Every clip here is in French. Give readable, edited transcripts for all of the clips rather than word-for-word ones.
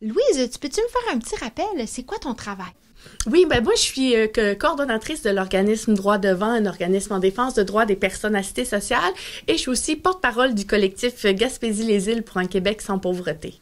Louise, tu peux-tu me faire un petit rappel? C'est quoi ton travail? Oui, ben moi je suis coordonnatrice de l'organisme Droit Devant, un organisme en défense de droits des personnes à cité sociale, et je suis aussi porte-parole du collectif Gaspésie-les-Îles pour un Québec sans pauvreté.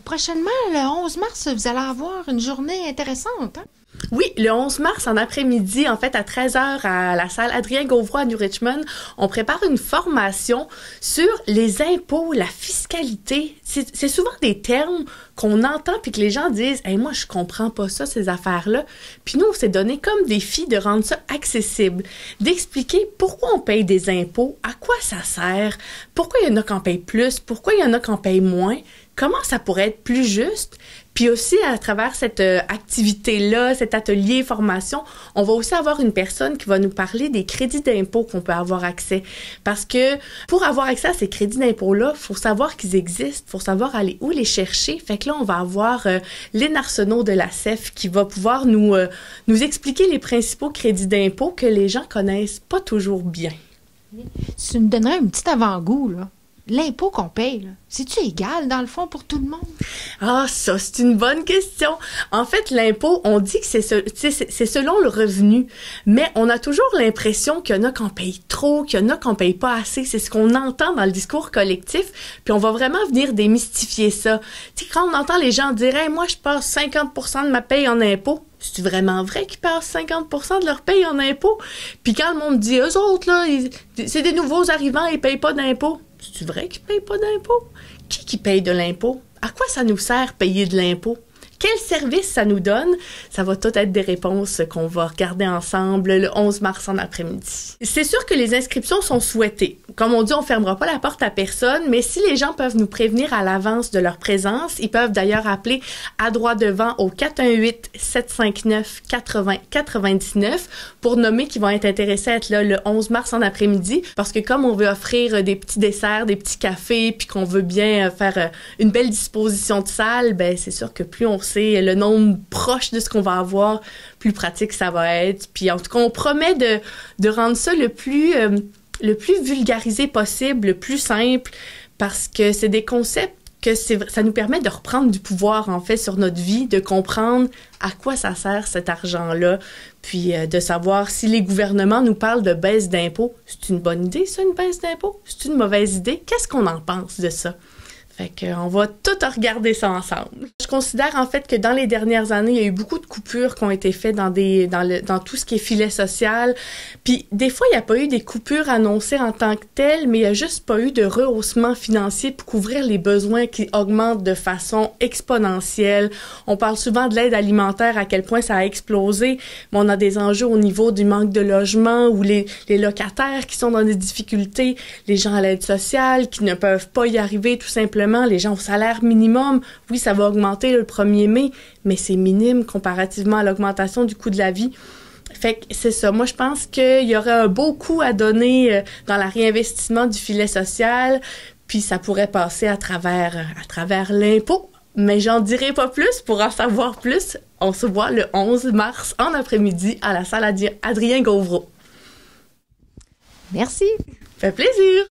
Prochainement, le 11 mars, vous allez avoir une journée intéressante, hein? Oui, le 11 mars en après-midi, en fait à 13 heures à la salle Adrien Gauvreau à New Richmond, on prépare une formation sur les impôts, la fiscalité. C'est souvent des termes qu'on entend puis que les gens disent « Hey, moi, je comprends pas ça, ces affaires-là. » Puis nous, on s'est donné comme défi de rendre ça accessible, d'expliquer pourquoi on paye des impôts, à quoi ça sert, pourquoi il y en a qui en payent plus, pourquoi il y en a qui en payent moins, comment ça pourrait être plus juste. Puis aussi, à travers cette activité-là, cet atelier formation, on va aussi avoir une personne qui va nous parler des crédits d'impôt qu'on peut avoir accès. Parce que pour avoir accès à ces crédits d'impôt-là, il faut savoir qu'ils existent, il faut savoir aller où les chercher. Fait que là, on va avoir Lynn Arsenault de la CEF qui va pouvoir nous expliquer les principaux crédits d'impôt que les gens connaissent pas toujours bien. Tu me donnerais un petit avant-goût, là. L'impôt qu'on paye, là, c'est-tu égal, dans le fond, pour tout le monde? Ah, ça, c'est une bonne question. En fait, l'impôt, on dit que c'est selon le revenu, mais on a toujours l'impression qu'il y en a qu'on paye trop, qu'il y en a qu'on paye pas assez. C'est ce qu'on entend dans le discours collectif, puis on va vraiment venir démystifier ça. Tu sais, quand on entend les gens dire « Hey, moi, je passe 50% de ma paye en impôt », c'est vraiment vrai qu'ils passent 50% de leur paye en impôt? Puis quand le monde dit « Eux autres, là, c'est des nouveaux arrivants, ils payent pas d'impôt », c'est vrai qu'ils payent pas d'impôt? Qui paye de l'impôt? À quoi ça nous sert payer de l'impôt? Quel service ça nous donne? Ça va tout être des réponses qu'on va regarder ensemble le 11 mars en après-midi. C'est sûr que les inscriptions sont souhaitées. Comme on dit, on fermera pas la porte à personne, mais si les gens peuvent nous prévenir à l'avance de leur présence, ils peuvent d'ailleurs appeler à Droit Devant au 418-759-80-99 pour nommer qu'ils vont être intéressés à être là le 11 mars en après-midi, parce que comme on veut offrir des petits desserts, des petits cafés, puis qu'on veut bien faire une belle disposition de salle, ben c'est sûr que plus on sait le nombre proche de ce qu'on va avoir, plus pratique ça va être. Puis en tout cas, on promet de rendre ça le plus vulgarisé possible, le plus simple, parce que c'est des concepts que ça nous permet de reprendre du pouvoir, en fait, sur notre vie, de comprendre à quoi ça sert cet argent-là, puis de savoir si les gouvernements nous parlent de baisse d'impôts. C'est une bonne idée, ça, une baisse d'impôts? C'est une mauvaise idée? Qu'est-ce qu'on en pense de ça? Fait qu'on va tout regarder ça ensemble. Je considère en fait que dans les dernières années, il y a eu beaucoup de coupures qui ont été faites dans tout ce qui est filet social. Puis des fois, il n'y a pas eu des coupures annoncées en tant que telles, mais il n'y a juste pas eu de rehaussement financier pour couvrir les besoins qui augmentent de façon exponentielle. On parle souvent de l'aide alimentaire, à quel point ça a explosé, mais on a des enjeux au niveau du manque de logement ou les locataires qui sont dans des difficultés, les gens à l'aide sociale qui ne peuvent pas y arriver tout simplement. Les gens au salaire minimum, oui, ça va augmenter le 1er mai, mais c'est minime comparativement à l'augmentation du coût de la vie. Fait que c'est ça. Moi, je pense qu'il y aurait un beau coup à donner dans le réinvestissement du filet social, puis ça pourrait passer à travers l'impôt. Mais j'en dirai pas plus. Pour en savoir plus, on se voit le 11 mars en après-midi à la salle Adrien Gauvreau. Merci. Fait plaisir.